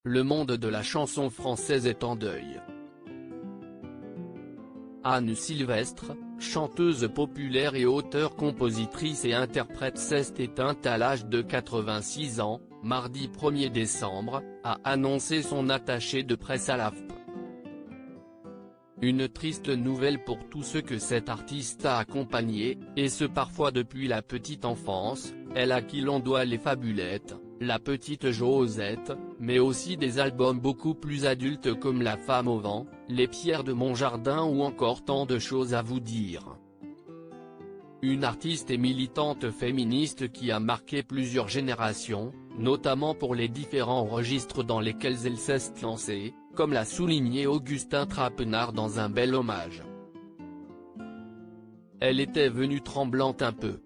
le monde de la chanson française est en deuil. Anne Sylvestre, chanteuse populaire et auteure-compositrice et interprète s'est éteinte à l'âge de 86 ans, mardi 1er décembre, a annoncé son attaché de presse à l'AFP. Une triste nouvelle pour tous ceux que cet artiste a accompagné, et ce parfois depuis la petite enfance, elle à qui l'on doit les Fabulettes, La Petite Josette, mais aussi des albums beaucoup plus adultes comme La Femme au vent, Les Pierres de mon jardin ou encore tant de choses à vous dire. Une artiste et militante féministe qui a marqué plusieurs générations, notamment pour les différents registres dans lesquels elle s'est lancée, comme l'a souligné Augustin Trapenard dans un bel hommage. Elle était venue tremblante un peu.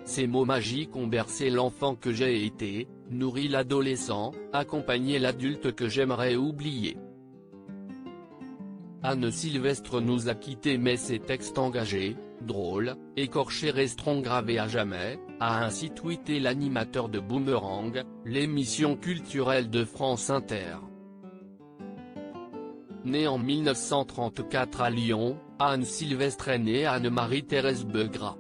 Ces mots magiques ont bercé l'enfant que j'ai été, nourri l'adolescent, accompagné l'adulte que j'aimerais oublier. Anne Sylvestre nous a quittés mais ses textes engagés, drôles, écorchés resteront gravés à jamais, a ainsi tweeté l'animateur de Boomerang, l'émission culturelle de France Inter. Née en 1934 à Lyon, Anne Sylvestre est née Anne-Marie-Thérèse Begrat.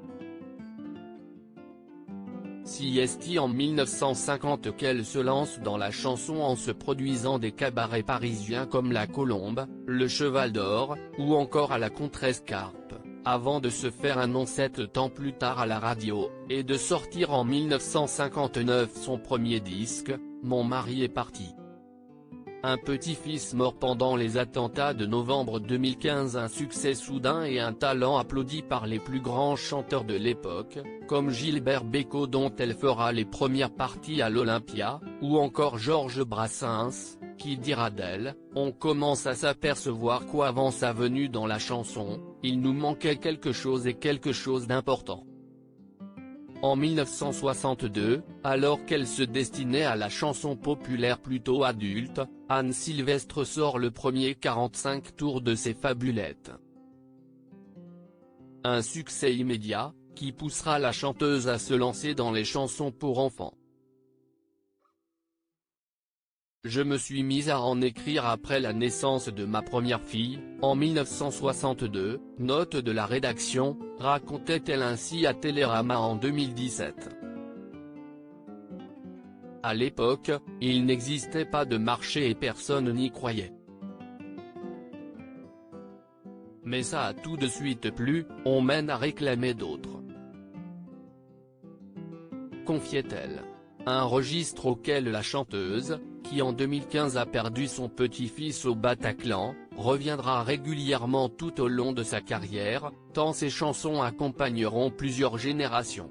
Si est en 1950 qu'elle se lance dans la chanson en se produisant des cabarets parisiens comme La Colombe, Le Cheval d'Or, ou encore à la Contrescarpe, avant de se faire un nom 7 ans plus tard à la radio, et de sortir en 1959 son premier disque, Mon mari est parti. Un petit-fils mort pendant les attentats de novembre 2015, un succès soudain et un talent applaudi par les plus grands chanteurs de l'époque, comme Gilbert Bécaud dont elle fera les premières parties à l'Olympia, ou encore Georges Brassens, qui dira d'elle, on commence à s'apercevoir qu'avant sa venue dans la chanson, il nous manquait quelque chose et quelque chose d'important. En 1962, alors qu'elle se destinait à la chanson populaire plutôt adulte, Anne Sylvestre sort le premier 45 tours de ses Fabulettes. Un succès immédiat, qui poussera la chanteuse à se lancer dans les chansons pour enfants. Je me suis mise à en écrire après la naissance de ma première fille, en 1962, note de la rédaction, racontait-elle ainsi à Télérama en 2017. À l'époque, il n'existait pas de marché et personne n'y croyait. Mais ça a tout de suite plu, on mène à réclamer d'autres. Confiait-elle. Un registre auquel la chanteuse, qui en 2015 a perdu son petit-fils au Bataclan, reviendra régulièrement tout au long de sa carrière, tant ses chansons accompagneront plusieurs générations.